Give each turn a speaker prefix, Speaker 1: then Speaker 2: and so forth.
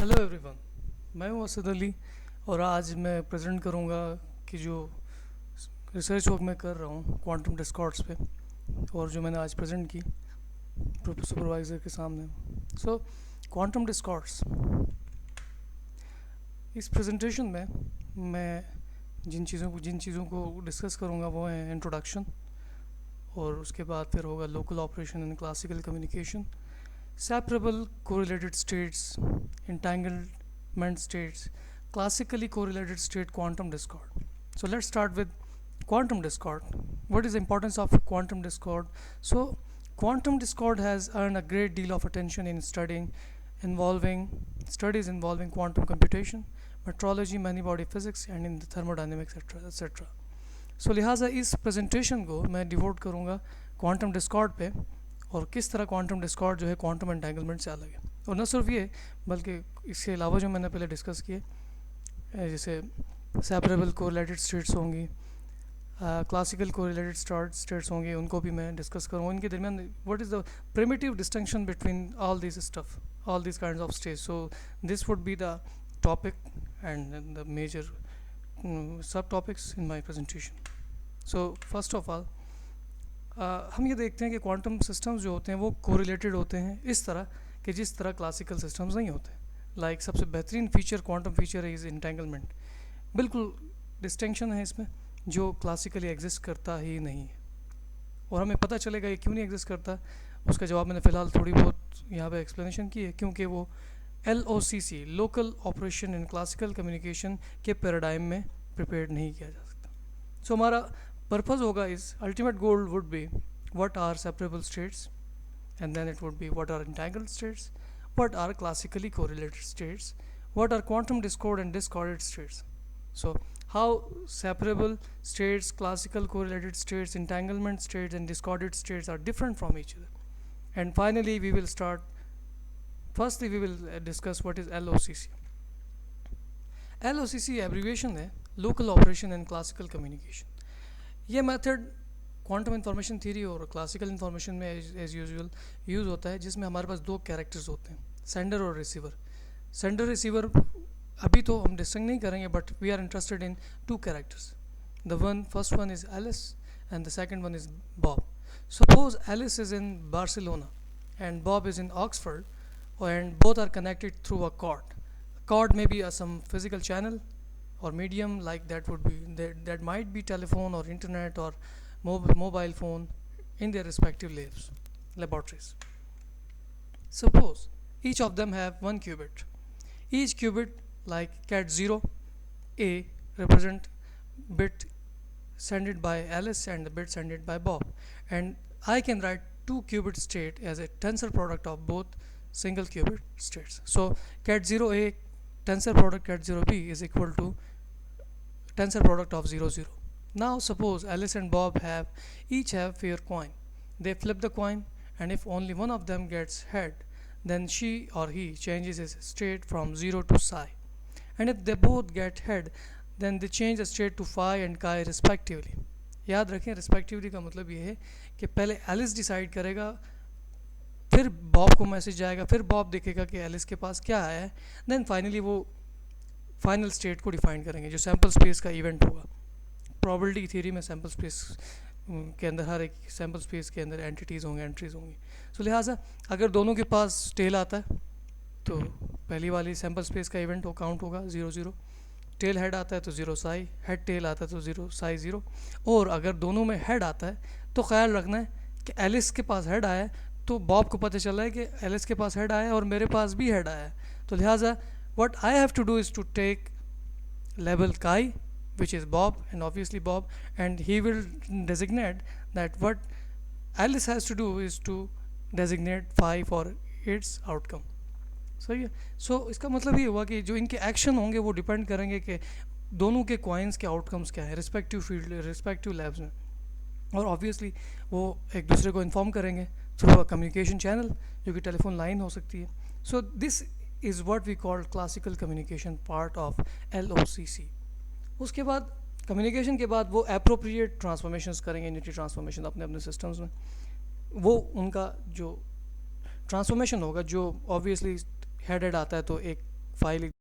Speaker 1: Hello everyone, मैं हूं असद अली और आज मैं प्रेजेंट करूंगा कि जो रिसर्च वर्क मैं कर रहा हूं क्वांटम डिस्कॉर्ड्स पे और जो मैंने आज प्रेजेंट की सुपरवाइज़र के सामने। सो क्वांटम डिस्कॉर्ड्स, इस प्रेजेंटेशन में मैं जिन चीज़ों को डिस्कस करूंगा वो है इंट्रोडक्शन, और उसके बाद फिर होगा local operation in classical communication, separable correlated states, entanglement states, classically correlated state quantum discord. So let's start with quantum discord. What is the importance of quantum discord? So quantum discord has earned a great deal of attention in involving studies involving quantum computation, metrology, many body physics and in the thermodynamics etc etc. सो लिहाजा इस presentation को मैं devote करूँगा quantum Discord पे और किस तरह quantum Discord जो है क्वांटम एंटेंगलमेंट से अलग है। और न सिर्फ ये बल्कि इसके अलावा जो मैंने पहले डिस्कस किए जैसे सेपरेबल कोरिलेटेड स्टेट्स होंगी, क्लासिकल कोरिलेटेड स्टेट्स होंगे, उनको भी मैं डिस्कस करूँगा। इनके दरमियान what is the primitive distinction between all this stuff, all this kinds of states. So this would be the topic and the major sub topics in my presentation. So first of all हम ये देखते हैं कि quantum systems जो होते हैं वो correlated होते हैं इस तरह कि जिस तरह क्लासिकल सिस्टम्स नहीं होते। लाइक सबसे बेहतरीन फीचर क्वांटम फीचर है इज़ इंटेंगलमेंट। बिल्कुल डिस्टिंक्शन है इसमें जो क्लासिकली एग्जिस्ट करता ही नहीं है, और हमें पता चलेगा ये क्यों नहीं एग्जिस्ट करता। उसका जवाब मैंने फ़िलहाल थोड़ी बहुत यहाँ पे एक्सप्लेनेशन की है, क्योंकि वो LOCC local operation in classical communication के पैराडाइम में प्रिपेयर नहीं किया जा सकता। सो हमारा पर्पज़ होगा इस ultimate goal would be what are separable states, and then it would be what are entangled states, what are classically correlated states, what are quantum discord and discorded states. So how separable states, classical correlated states, entanglement states and discorded states are different from each other. And finally we will start, firstly we will discuss what is LOCC. LOCC abbreviation है local operation in classical communication. ये method quantum information theory और classical information में as usual use होता है, जिसमें हमारे पास दो characters होते हैं, सेंडर और रिसीवर। सेंडर रिसीवर अभी तो हम डिस्टिंग नहीं करेंगे, but we are interested in two characters. The first one is Alice and the second one is Bob. Suppose Alice is in Barcelona and Bob is in Oxford, and both are connected through a cord. Cord may be some physical channel or medium, like that would be that might be telephone or internet or mobile phone in their respective laboratories. Suppose each of them have one qubit. Each qubit, like cat 0 a, represent bit sent by Alice and the bit sent by Bob, and I can write two qubit state as a tensor product of both single qubit states. So cat 0a tensor product cat 0b is equal to tensor product of 0 0. Now suppose Alice and Bob each have fair coin. They flip the coin, and if only one of them gets head, then she or he changes his state from 0 to psi. And if they both get head, then they change the state to phi and chi respectively. याद रखें, respectively का मतलब ये है कि पहले Alice decide करेगा, फिर बॉब को मैसेज जाएगा, फिर बॉब देखेगा कि एलिस के पास क्या आया है, देन फाइनली वो फाइनल स्टेट को डिफाइन करेंगे जो सैम्पल स्पेस का इवेंट होगा। प्रोबेबिलिटी थ्योरी में सैम्पल स्पेस के अंदर हर एक सैम्पल स्पेस के अंदर एंटिटीज़ होंगे, एंट्रीज़ होंगी। सो लिहाजा अगर दोनों के पास टेल आता है तो पहली वाली सैम्पल स्पेस का इवेंट काउंट होगा 0 0। टेल हेड आता है तो 0 साई, हेड टेल आता है तो 0 साई 0। और अगर दोनों में हेड आता है तो ख्याल रखना है कि एलिस के पास हेड आया है तो बॉब को पता चला है कि एलिस के पास हेड आया है और मेरे पास भी हेड आया है। तो लिहाजा what I have to do is to take label chi, which is Bob and obviously Bob, and he will designate that what Alice has to do is to designate phi for its outcome. सही है। सो इसका मतलब ये हुआ कि जो इनके action होंगे वो डिपेंड करेंगे कि दोनों के कॉइन्स के आउटकम्स क्या है रिस्पेक्टिव फील्ड, रिस्पेक्टिव लैब्स में, और ऑब्वियसली वो एक दूसरे को इन्फॉर्म करेंगे थ्रू अ कम्युनिकेशन चैनल जो कि टेलीफोन लाइन हो सकती है। So this is what we call classical communication part of LOCC. उसके बाद कम्युनिकेशन के बाद वो अप्रोप्रिएट ट्रांसफॉर्मेशंस करेंगे, यूनिटी ट्रांसफॉर्मेशन अपने अपने सिस्टम्स में। वो उनका जो ट्रांसफॉर्मेशन होगा, जो ऑब्वियसली हेडेड आता है तो एक फाइल